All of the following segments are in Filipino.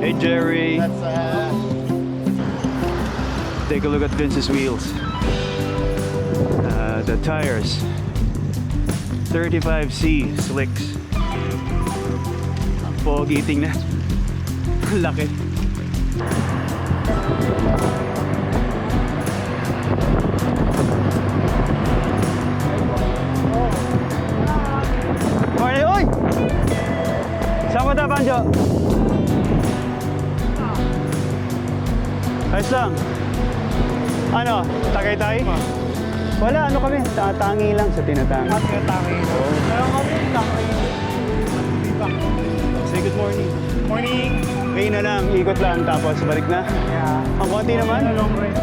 Hey Jerry. That's Take a look at Vince's wheels. The tires. 35C slicks. Ang pogi, tingnan. Laki. Morning, oy! Saan ka, Panjo? Ayos lang. Ano? Tagaytay? Wala, ano kami? Tangi lang sa tinatangi. Tangi. Meron kami tangi. Say good morning. Morning. Ngayon na lang, ikot lang, tapos balik na. Yeah. Ang konti naman. Long ride.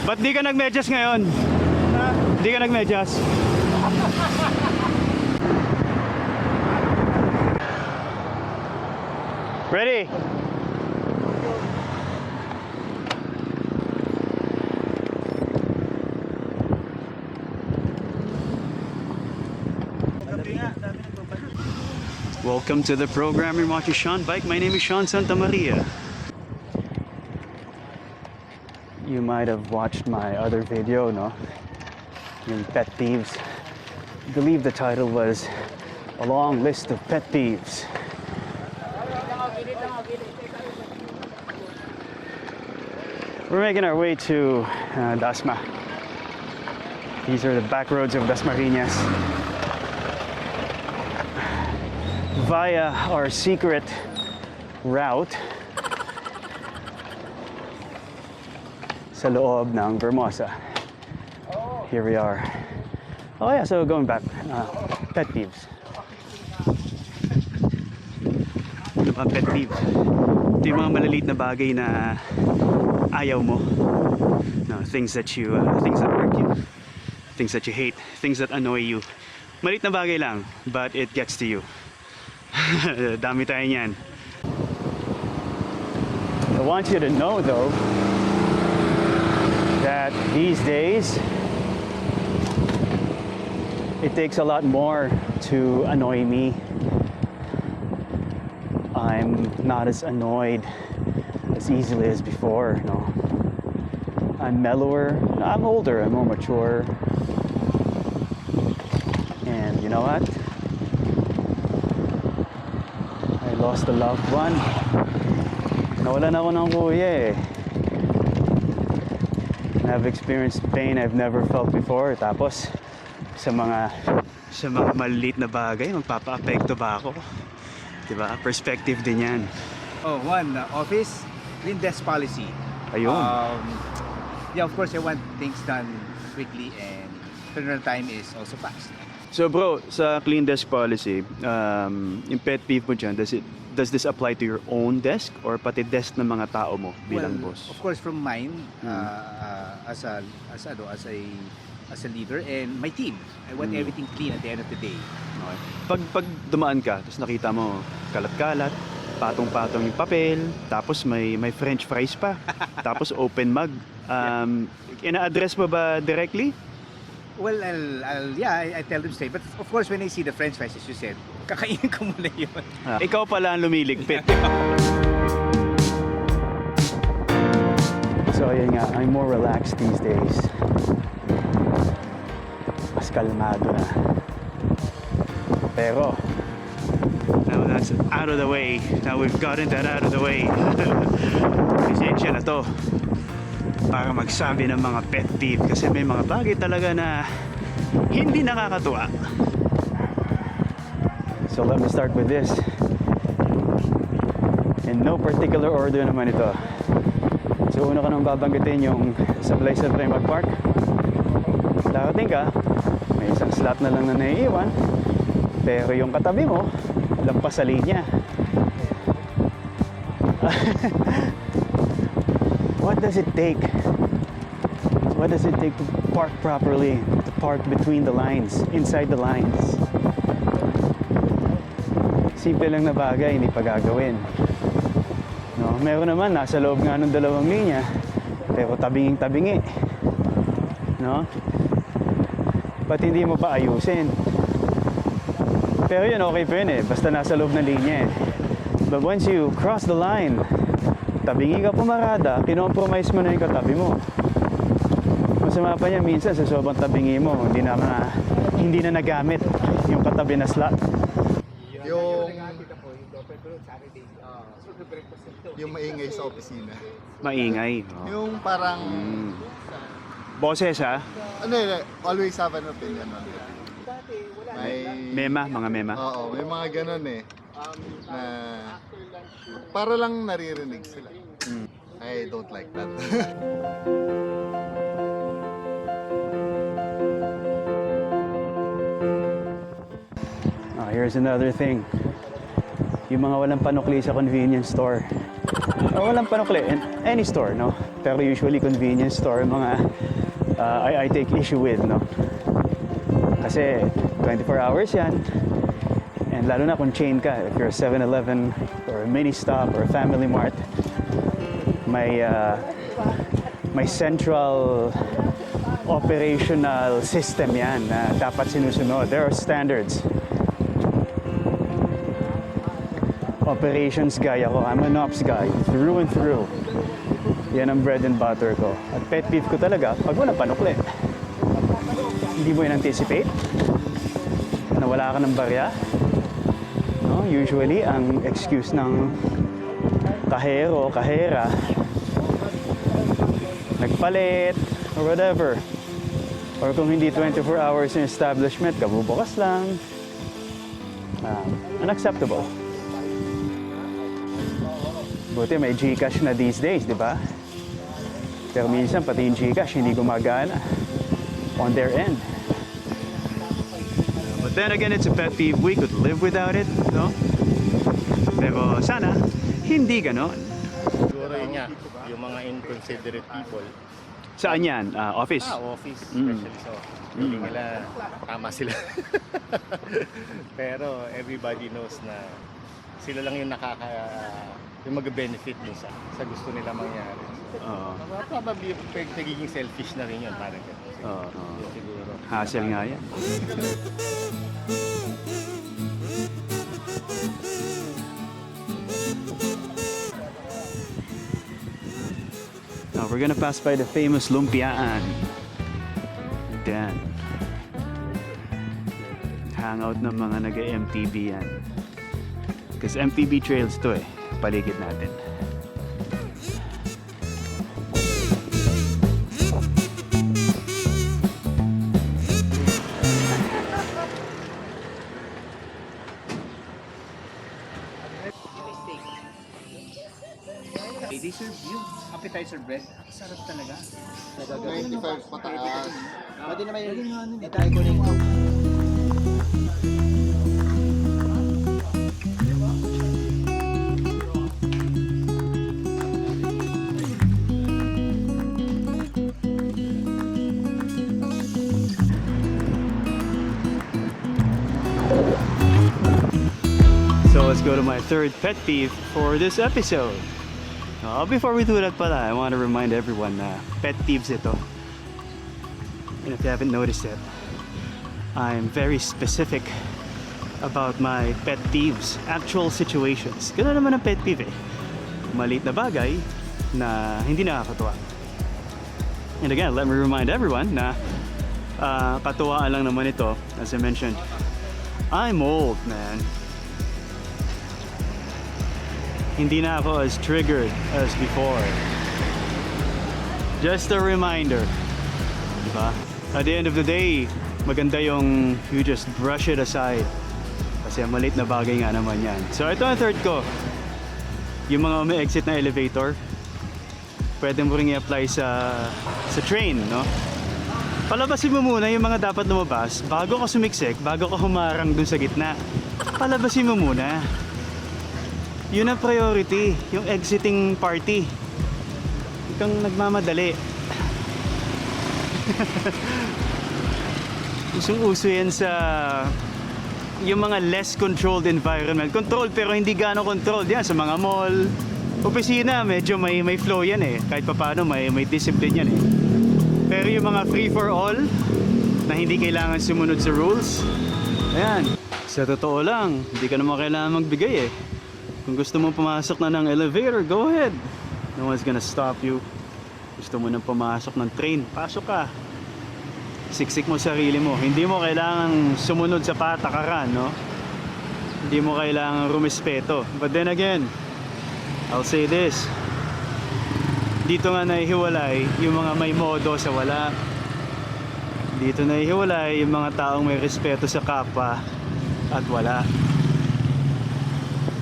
Ba't di ka nagmedyas ngayon? Di ka nagmedyas? Ready? Welcome to the program. You're watching Sean Bike. My name is Sean Santamaria. You might have watched my other video, no? Yung pet peeves. I believe the title was a long list of pet peeves. We're making our way to Dasma. These are the back roads of Dasmariñas. Via our secret route sa loob ng Vermosa. Here we are. Oh yeah, so going back, pet peeves. Ano ba pet peeves? Ito yung mga malaliit na bagay na ayaw mo. No, things that hurt you, things that you hate, things that annoy you. Maliit na bagay lang, but it gets to you. Dami tayo niyan. I want you to know though that these days it takes a lot more to annoy me. I'm not as annoyed as easily as before, no. I'm mellower, I'm older, I'm more mature. And you know what? I lost a loved one. Nawalan ako ng kuya eh. I've experienced pain I've never felt before. Tapos sa mga maliliit na bagay, magpapa-apekto ba ako? Diba? Perspective din yan. Oh, one, office, clean desk policy. Ayun. Yeah, of course, I want things done quickly and turnaround time is also fast. So bro, sa clean desk policy, yung pet peeve mo dyan, does this apply to your own desk or pati desk ng mga tao mo bilang boss? Of course, from mine as a leader and my team. I want everything clean at the end of the day. Okay. Pag dumaan ka, tapos nakita mo kalat-kalat, patong-patong yung papel, tapos may french fries pa, tapos open mug. Ina-address mo ba directly? Well, I tell them straight. But of course, when I see the french fries, as you said, kakainin ko muna yun. Ikaw pala ang lumiligpit. So yun nga, I'm more relaxed these days. Mas kalmado na. Pero, now that's out of the way. Now we've gotten that out of the way. Lisensya na to para magsabi ng mga pet peeve kasi may mga bagay talaga na hindi nakakatuwa. So let me start with this. In no particular order naman ito. So una ka nang babanggitin yung sablay-sablay mag-park. Darating ka, may isang slot na lang na naiiwan, pero yung katabi mo, lampas sa linya. What does it take? What does it take to park properly? To park between the lines, inside the lines? Simple lang na bagay, hindi pa gagawin. No? meron naman nasa loob nga ng dalawang linya pero tabinging-tabingi, no? Ba't hindi mo pa ayusin? Pero yun, okay pa yun basta nasa loob ng linya But once you cross the line, tabingi ka pumarada, kinompromise mo na yung katabi mo. Masama pa niya minsan sa sobrang tabingi mo, hindi na nagamit yung katabi na slot. Yung maingay sa opisina. Maingay. Yung parang Boses ha? always have an opinion on it. Mga mema. Oo, may mga ganun na para lang naririnig sila. I don't like that. Here's another thing. Yung mga walang panukli sa convenience store. O walang panukli in any store, no? Pero usually convenience store, mga I take issue with, no? Kasi 24 hours yan. And lalo na kung chain ka, if you're a 7-Eleven or a mini stop or a Family Mart, may central operational system yan na dapat sinusunod. There are standards. Operations guy ako. I'm an ops guy. Through and through. Yan ang bread and butter ko. At pet peeve ko talaga pag walang panukli. Hindi mo in-anticipate na wala ka ng barya. No? Usually, ang excuse ng kahero, kahera, nagpalit, or whatever. Or kung hindi 24 hours in establishment, kabubukas lang. Unacceptable. Buti may GCash na these days, di ba? Pero minsan pati yung GCash hindi gumagana on their end. But then again, it's a pet peeve. We could live without it, no? Pero sana, hindi ganon. Siguro yun nga, yung mga inconsiderate people. Saan yan? Office? Office, especially so. Hindi nila tama sila. Pero everybody knows na sila lang yung yung mag-benefit dun sa gusto nila mangyari. Probably nagiging selfish na rin yun, parang gano'n. Siguro. Hassle nga yan. Now we're gonna pass by the famous Lumpiaan. Then, hangout ng mga nag-MTB yan. Because MTB trails to paligid natin. They serve you appetizer bread. Sarap talaga. 95 pataas. Pwede naman yun. I-try ko rin. So let's go to my third pet peeve for this episode. Before we do that pala, I want to remind everyone na pet peeves ito. And if you haven't noticed it, I'm very specific about my pet peeves, actual situations. Ganun naman ang pet peeve Maliit na bagay na hindi nakakatuwa. And again, let me remind everyone na katuwaan lang naman ito. As I mentioned, I'm old, man. Hindi na ako as triggered as before. Just a reminder. Diba? At the end of the day, maganda yung you just brush it aside. Kasi maliit na bagay nga naman yan. So ito ang third ko. Yung mga umi-exit na elevator, pwede mo rin i-apply sa train, no? Palabasin mo muna yung mga dapat lumabas bago ka sumiksik, bago ka humarang dun sa gitna. Palabasin mo muna. Yun ang priority, yung exiting party. Ikang nagmamadali. Usong-uso yan sa yung mga less controlled environment. Controlled pero hindi gaano controlled yan sa mga mall, opisina, medyo may flow yan eh. Kahit papaano may discipline yan eh. Pero yung mga free for all, na hindi kailangan sumunod sa rules, ayan, sa totoo lang, hindi ka naman kailangan magbigay eh. Kung gusto mo pumasok na ng elevator, go ahead. No one's gonna stop you. Gusto mo nang pumasok ng train, pasok ka. Siksik mo sarili mo. Hindi mo kailangan sumunod sa patakaran, no? Hindi mo kailangan rumispeto. But then again, I'll say this. Dito nga nahihiwalay yung mga may modo sa wala. Dito nahihiwalay yung mga taong may respeto sa kapwa at wala.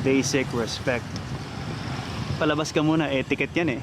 Basic respect. Palabas ka muna, etiquette yan eh.